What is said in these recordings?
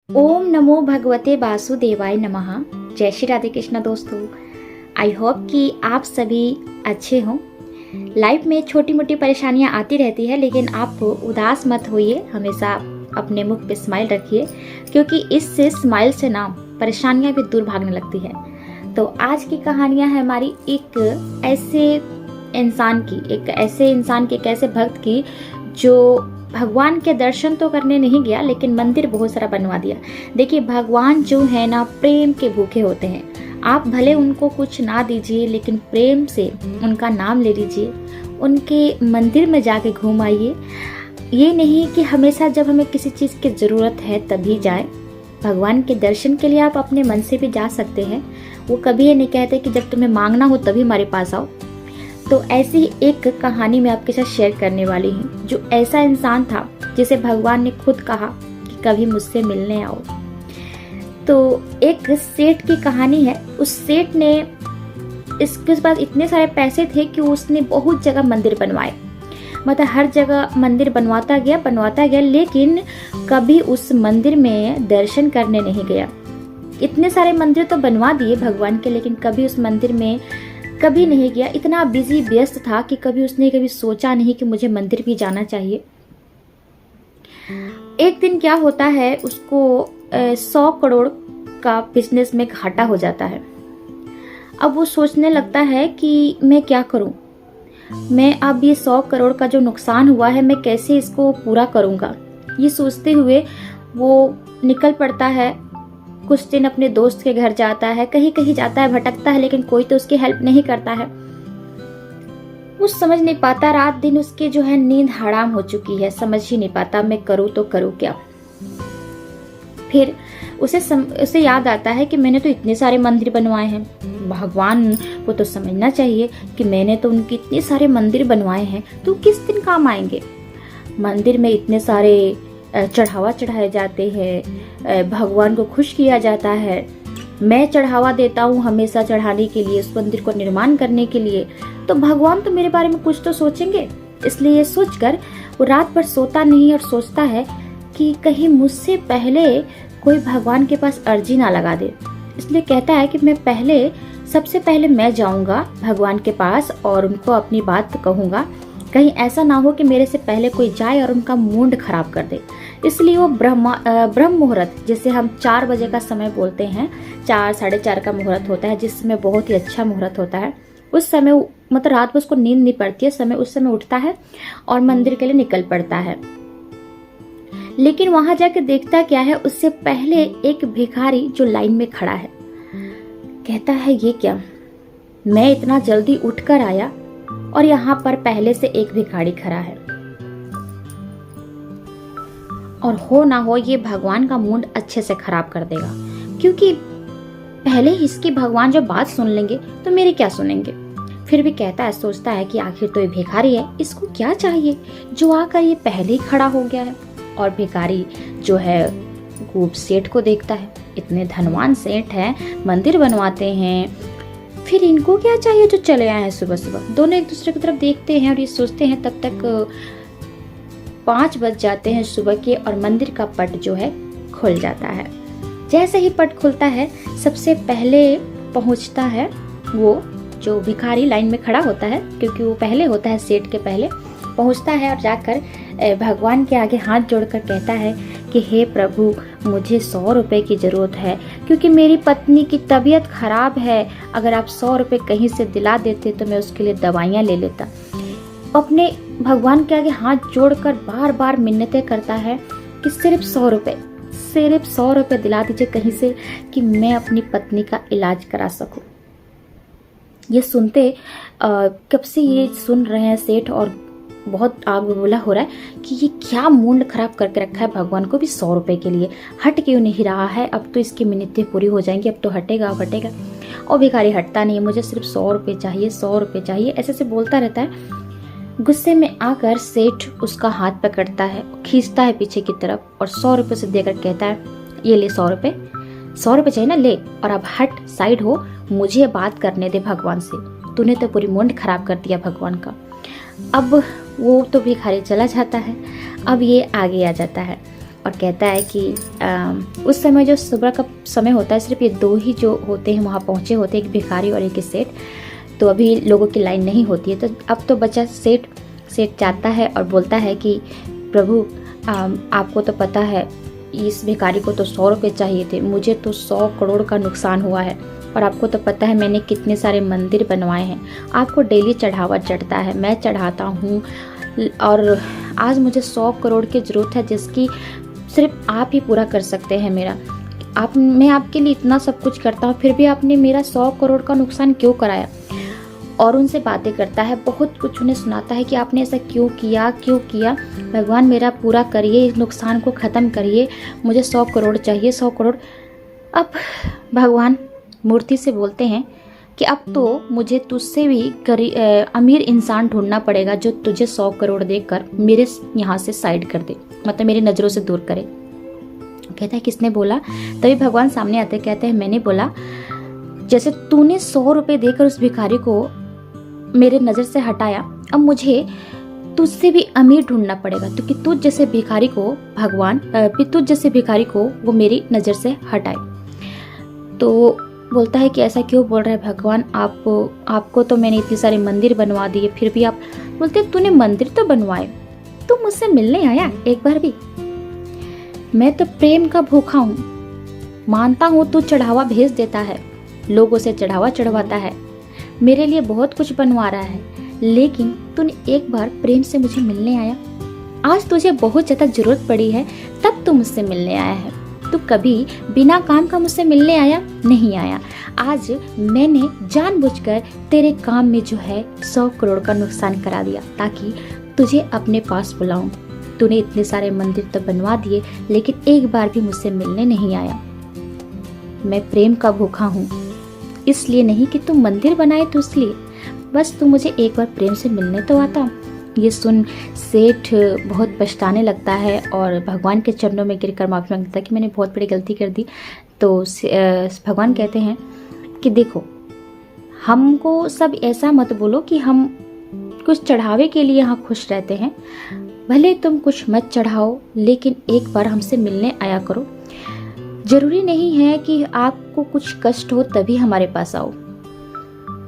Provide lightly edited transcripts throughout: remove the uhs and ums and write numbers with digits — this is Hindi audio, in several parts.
ओम नमो भगवते वासुदेवाय नमः। जय श्री राधे कृष्णा दोस्तों। आई होप कि आप सभी अच्छे हों। लाइफ में छोटी मोटी परेशानियां आती रहती है, लेकिन आप उदास मत होइए। हमेशा अपने मुख पे स्माइल रखिए, क्योंकि इससे स्माइल से ना परेशानियां भी दूर भागने लगती है। तो आज की कहानियां है हमारी एक ऐसे इंसान की, एक ऐसे भक्त की जो भगवान के दर्शन तो करने नहीं गया, लेकिन मंदिर बहुत सारा बनवा दिया। देखिए, भगवान जो है ना प्रेम के भूखे होते हैं। आप भले उनको कुछ ना दीजिए, लेकिन प्रेम से उनका नाम ले लीजिए, उनके मंदिर में जाके घूम आइए। ये नहीं कि हमेशा जब हमें किसी चीज़ की ज़रूरत है तभी जाए। भगवान के दर्शन के लिए आप अपने मन से भी जा सकते हैं। वो कभी ये नहीं कहते कि जब तुम्हें मांगना हो तभी हमारे पास आओ। तो ऐसी ही एक कहानी मैं आपके साथ शेयर करने वाली हूँ, जो ऐसा इंसान था जिसे भगवान ने खुद कहा कि कभी मुझसे मिलने आओ। तो एक सेठ की कहानी है। उस सेठ ने, इसके पास इतने सारे पैसे थे कि उसने बहुत जगह मंदिर बनवाए। मतलब हर जगह मंदिर बनवाता गया, लेकिन कभी उस मंदिर में दर्शन करने नहीं गया। इतने सारे मंदिर तो बनवा दिए भगवान के, लेकिन कभी उस मंदिर में कभी नहीं गया। इतना बिजी व्यस्त था कि उसने कभी सोचा नहीं कि मुझे मंदिर भी जाना चाहिए। एक दिन क्या होता है, उसको 100 करोड़ का बिजनेस में घाटा हो जाता है। अब वो सोचने लगता है कि मैं क्या करूं, मैं अब ये 100 करोड़ का जो नुकसान हुआ है मैं कैसे इसको पूरा करूंगा। ये सोचते हुए वो निकल पड़ता है। कुछ दिन अपने दोस्त के घर जाता है, कहीं कहीं जाता है, भटकता है, लेकिन कोई तो उसकी हेल्प नहीं करता है। वो समझ नहीं पाता, रात दिन उसके जो है नींद हराम हो चुकी है। समझ ही नहीं पाता मैं करूँ तो करूँ क्या। फिर उसे याद आता है कि मैंने तो इतने सारे मंदिर बनवाए हैं। भगवान को तो समझना चाहिए कि मैंने तो उनके इतने सारे मंदिर बनवाए हैं, तो किस दिन काम आएंगे। मंदिर में इतने सारे चढ़ावा चढ़ाए जाते हैं, भगवान को खुश किया जाता है। मैं चढ़ावा देता हूँ हमेशा चढ़ाने के लिए, उस मंदिर को निर्माण करने के लिए, तो भगवान तो मेरे बारे में कुछ तो सोचेंगे। इसलिए ये सोचकर वो रात भर सोता नहीं और सोचता है कि कहीं मुझसे पहले कोई भगवान के पास अर्जी ना लगा दे। इसलिए कहता है कि सबसे पहले मैं जाऊंगा भगवान के पास और उनको अपनी बात कहूंगा। कहीं ऐसा ना हो कि मेरे से पहले कोई जाए और उनका मूड खराब कर दे। इसलिए वो ब्रह्म मुहूर्त, जिसे हम 4 बजे का समय बोलते हैं, 4 साढ़े 4 का मुहूर्त होता है, जिस समय बहुत ही अच्छा मुहूर्त होता है, उस समय मतलब रात में उसको नींद नहीं पड़ती है, उस समय उठता है और मंदिर के लिए निकल पड़ता है। लेकिन वहां जाकर देखता क्या है, उससे पहले एक भिखारी जो लाइन में खड़ा है। कहता है ये क्या, मैं इतना जल्दी उठकर आया और यहाँ पर पहले से एक भिखारी खड़ा है। और हो ना हो ये भगवान का मूड अच्छे से खराब कर देगा, क्योंकि पहले ही इसकी भगवान जो बात सुन लेंगे तो मेरी क्या सुनेंगे। फिर भी सोचता है कि आखिर तो ये भिखारी है, इसको क्या चाहिए जो आकर ये पहले ही खड़ा हो गया है। और भिखारी जो है खूब सेठ को देखता है, इतने धनवान सेठ हैं, मंदिर बनवाते हैं, फिर इनको क्या चाहिए जो चले आए हैं सुबह सुबह। दोनों एक दूसरे की तरफ देखते हैं और ये सोचते हैं। तब तक 5 बज जाते हैं सुबह के, और मंदिर का पट जो है खुल जाता है। जैसे ही पट खुलता है, सबसे पहले पहुंचता है वो जो भिखारी लाइन में खड़ा होता है, क्योंकि वो पहले होता है, सेठ के पहले पहुंचता है और जाकर भगवान के आगे हाथ जोड़कर कहता है कि हे प्रभु, मुझे 100 रुपए की जरूरत है, क्योंकि मेरी पत्नी की तबीयत खराब है। अगर आप 100 रुपए कहीं से दिला देते तो मैं उसके लिए दवाइयाँ ले लेता। अपने भगवान के आगे हाथ जोड़कर बार बार मिन्नतें करता है कि सिर्फ 100 रुपए दिला दीजिए कहीं से, कि मैं अपनी पत्नी का इलाज करा सकूं। ये सुनते कब से ये सुन रहे हैं सेठ, और बहुत आग बबूला हो रहा है कि ये क्या मूड खराब करके रखा है। भगवान को भी 100 रुपए के लिए हट क्यों नहीं रहा है। अब तो इसकी मिन्नतें पूरी हो जाएंगी, अब तो हटेगा। और भिखारी हटता नहीं है, मुझे सिर्फ 100 रुपए चाहिए, 100 रुपए चाहिए, ऐसे बोलता रहता है। गुस्से में आकर सेठ उसका हाथ पकड़ता है, खींचता है पीछे की तरफ और 100 रुपए से देकर कहता है, ये ले 100 रुपए चाहिए ना, ले, और अब हट, साइड हो, मुझे बात करने दे भगवान से। तूने तो पूरी मूड खराब कर दिया भगवान का। अब वो तो भिखारी चला जाता है। अब ये आगे आ जाता है और कहता है कि उस समय जो सुबह का समय होता है, सिर्फ ये दो ही जो होते हैं वहाँ पहुँचे होते हैं, एक भिखारी और एक सेठ। तो अभी लोगों की लाइन नहीं होती है। तो अब तो बच्चा सेठ जाता है और बोलता है कि प्रभु आपको तो पता है इस भिखारी को तो 100 रुपये चाहिए थे, मुझे तो 100 करोड़ का नुकसान हुआ है। और आपको तो पता है मैंने कितने सारे मंदिर बनवाए हैं, आपको डेली चढ़ावा चढ़ता है, मैं चढ़ाता हूँ, और आज मुझे 100 करोड़ की ज़रूरत है जिसकी सिर्फ आप ही पूरा कर सकते हैं मेरा। मैं आपके लिए इतना सब कुछ करता हूँ, फिर भी आपने मेरा 100 करोड़ का नुकसान क्यों कराया। और उनसे बातें करता है, बहुत कुछ उन्हें सुनाता है कि आपने ऐसा क्यों किया, भगवान मेरा पूरा करिए, इस नुकसान को ख़त्म करिए, मुझे 100 करोड़ चाहिए, 100 करोड़। अब भगवान मूर्ति से बोलते हैं कि अब तो मुझे तुझसे भी अमीर इंसान ढूंढना पड़ेगा जो तुझे 100 करोड़ देकर मेरे यहाँ से साइड कर दे, मतलब मेरी नज़रों से दूर करे। कहता है किसने बोला? तभी भगवान सामने आते कहते हैं मैंने बोला, जैसे तूने 100 रुपये देकर उस भिखारी को मेरे नज़र से हटाया, अब मुझे तुझसे भी अमीर ढूंढना पड़ेगा, क्योंकि तुझ जैसे भिखारी को वो मेरी नज़र से हटाए। तो बोलता है कि ऐसा क्यों बोल रहे हैं भगवान, आपको तो मैंने इतने सारे मंदिर बनवा दिए, फिर भी आप बोलते तूने मंदिर तो बनवाए, तू मुझसे मिलने आया एक बार भी? मैं तो प्रेम का भूखा हूँ, मानता हूँ तू चढ़ावा भेज देता है, लोगों से चढ़ावा चढ़वाता है, मेरे लिए बहुत कुछ बनवा रहा है, लेकिन तूने एक बार प्रेम से मुझे मिलने आया? आज तुझे बहुत ज़्यादा ज़रूरत पड़ी है तब तू मुझसे मिलने आया है, तू कभी बिना काम का मुझसे मिलने आया नहीं आया। आज मैंने जानबूझकर तेरे काम में जो है 100 करोड़ का नुकसान करा दिया ताकि तुझे अपने पास बुलाऊं। तूने इतने सारे मंदिर तो बनवा दिए, लेकिन एक बार भी मुझसे मिलने नहीं आया। मैं प्रेम का भूखा हूँ, इसलिए नहीं कि तू मंदिर बनाए तो इसलिए, बस तू मुझे एक बार प्रेम से मिलने तो आता। ये सुन सेठ बहुत पछताने लगता है और भगवान के चरणों में गिरकर माफ़ी मांगता है कि मैंने बहुत बड़ी गलती कर दी। तो भगवान कहते हैं कि देखो, हमको सब ऐसा मत बोलो कि हम कुछ चढ़ावे के लिए यहाँ खुश रहते हैं, भले तुम कुछ मत चढ़ाओ, लेकिन एक बार हमसे मिलने आया करो। जरूरी नहीं है कि आपको कुछ कष्ट हो तभी हमारे पास आओ।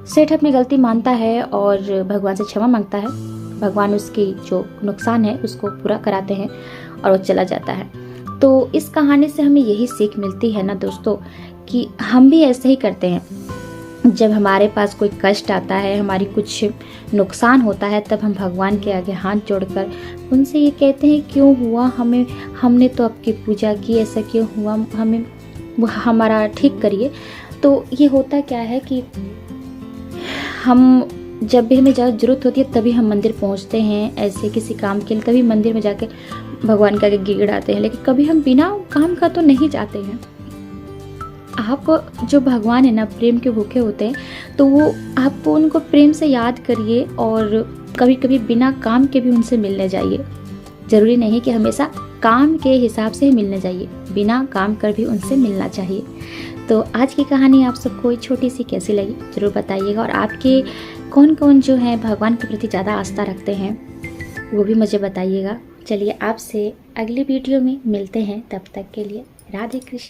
सेठ अपनी गलती मानता है और भगवान से क्षमा मांगता है। भगवान उसकी जो नुकसान है उसको पूरा कराते हैं और वो चला जाता है। तो इस कहानी से हमें यही सीख मिलती है ना दोस्तों, कि हम भी ऐसे ही करते हैं। जब हमारे पास कोई कष्ट आता है, हमारी कुछ नुकसान होता है, तब हम भगवान के आगे हाथ जोड़कर उनसे ये कहते हैं क्यों हुआ, हमने तो आपकी पूजा की, ऐसा क्यों हुआ, हमें हमारा ठीक करिए। तो ये होता क्या है कि हम जब भी हमें ज़्यादा ज़रूरत होती है तभी हम मंदिर पहुंचते हैं, ऐसे किसी काम के लिए, तभी मंदिर में जाके भगवान के आगे गिड़गिड़ाते हैं, लेकिन कभी हम बिना काम का तो नहीं जाते हैं। आप जो भगवान है ना, प्रेम के भूखे होते हैं, तो वो आपको उनको प्रेम से याद करिए और कभी कभी बिना काम के भी उनसे मिलने जाइए। ज़रूरी नहीं कि हमेशा काम के हिसाब से ही मिलने जाइए, बिना काम कर भी उनसे मिलना चाहिए। तो आज की कहानी आप सबको छोटी सी कैसी लगी ज़रूर बताइएगा, और आपके कौन कौन जो है भगवान के प्रति ज़्यादा आस्था रखते हैं वो भी मुझे बताइएगा। चलिए आपसे अगली वीडियो में मिलते हैं, तब तक के लिए राधे कृष्ण।